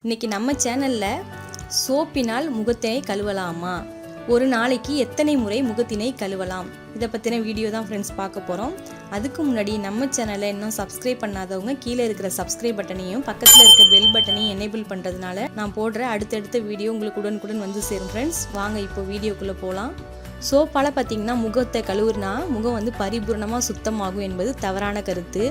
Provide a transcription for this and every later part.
இன்னைக்கு நம்ம சேனல்ல சோப்பினால் முகத்தை கழுவலாமா, ஒரு நாளைக்கு எத்தனை முறை முகத்தினை கழுவலாம், இதை பற்றின வீடியோ தான் ஃப்ரெண்ட்ஸ் பார்க்க போகிறோம். அதுக்கு முன்னாடி நம்ம சேனலை இன்னும் சப்ஸ்கிரைப் பண்ணாதவங்க கீழே இருக்கிற சப்ஸ்கிரைப் பட்டனையும் பக்கத்தில் இருக்க பெல் பட்டனையும் எனேபிள் பண்ணுறதுனால நான் போடுற அடுத்தடுத்த வீடியோ உங்களுக்கு உடனுக்குடன் வந்து சேரும். ஃப்ரெண்ட்ஸ் வாங்க இப்போ வீடியோக்குள்ளே போகலாம். சோப்பால் பார்த்திங்கன்னா முகத்தை கழுவுனா முகம் பரிபூர்ணமாக சுத்தமாகும் என்பது தவறான கருத்து.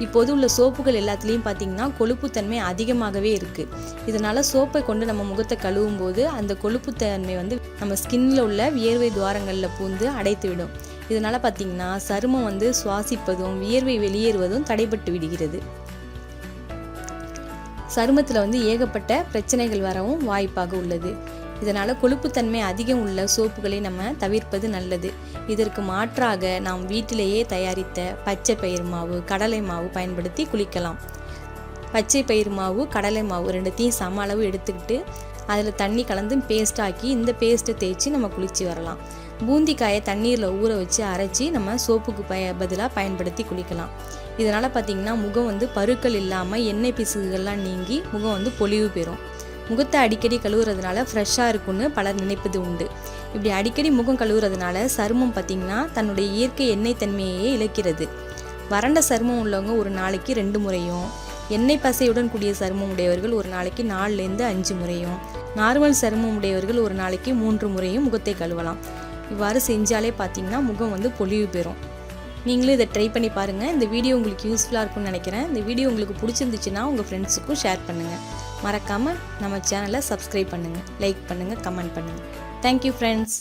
இப்போது உள்ள சோப்புகள் எல்லாத்துலேயும் பார்த்திங்கன்னா கொழுப்புத்தன்மை அதிகமாகவே இருக்குது. இதனால் சோப்பை கொண்டு நம்ம முகத்தை கழுவும் போது அந்த கொழுப்புத்தன்மை நம்ம ஸ்கின்னில் உள்ள வியர்வை துவாரங்களில் பூந்து அடைத்து விடும். இதனால் பார்த்திங்கன்னா சருமம் சுவாசிப்பதும் வியர்வை வெளியேறுவதும் தடைபட்டு விடுகிறது. சருமத்தில் ஏகப்பட்ட பிரச்சனைகள் வரவும் வாய்ப்பாக உள்ளது. இதனால் கொழுப்புத்தன்மை அதிகம் உள்ள சோப்புகளை நம்ம தவிர்ப்பது நல்லது. இதற்கு மாற்றாக நாம் வீட்டிலேயே தயாரித்த பச்சை பயிர் மாவு, கடலை மாவு பயன்படுத்தி குளிக்கலாம். பச்சை பயிர் மாவு, கடலை மாவு ரெண்டுத்தையும் சம அளவு எடுத்துக்கிட்டு அதில் தண்ணி கலந்து பேஸ்ட் ஆக்கி இந்த பேஸ்ட்டை தேய்ச்சி நம்ம குளித்து வரலாம். பூந்திக்காயை தண்ணீரில் ஊற வச்சு அரைச்சி நம்ம சோப்புக்கு பதிலாக பயன்படுத்தி குளிக்கலாம். இதனால் பார்த்திங்கன்னா முகம் பருக்கள் இல்லாமல் எண்ணெய் பிசுகுகள்லாம் நீங்கி முகம் பொலிவு பெறும். முகத்தை அடிக்கடி கழுவுறதுனால ஃப்ரெஷ்ஷாக இருக்குன்னு பலர் நினைப்பது உண்டு. இப்படி அடிக்கடி முகம் கழுவுறதுனால சருமம் பார்த்திங்கன்னா தன்னுடைய இயற்கை எண்ணெய் தன்மையே இழக்கிறது. வறண்ட சருமம் உள்ளவங்க ஒரு நாளைக்கு 2 முறையும், எண்ணெய் பசையுடன் கூடிய சருமம் உடையவர்கள் ஒரு நாளைக்கு 4லேருந்து 5 முறையும், நார்மல் சருமம் உடையவர்கள் ஒரு நாளைக்கு 3 முறையும் முகத்தை கழுவலாம். இவ்வாறு செஞ்சாலே பார்த்திங்கன்னா முகம் பொலிவு பெறும். நீங்களும் இதை ட்ரை பண்ணி பாருங்கள். இந்த வீடியோ உங்களுக்கு யூஸ்ஃபுல்லாக இருக்கும்னு நினைக்கிறேன். இந்த வீடியோ உங்களுக்கு பிடிச்சிருந்துச்சுன்னா உங்கள் ஃப்ரெண்ட்ஸுக்கும் ஷேர் பண்ணுங்கள். மறக்காமல் நம்ம சேனலை சப்ஸ்கிரைப் பண்ணுங்கள், லைக் பண்ணுங்கள், கமெண்ட் பண்ணுங்கள். Thank you friends.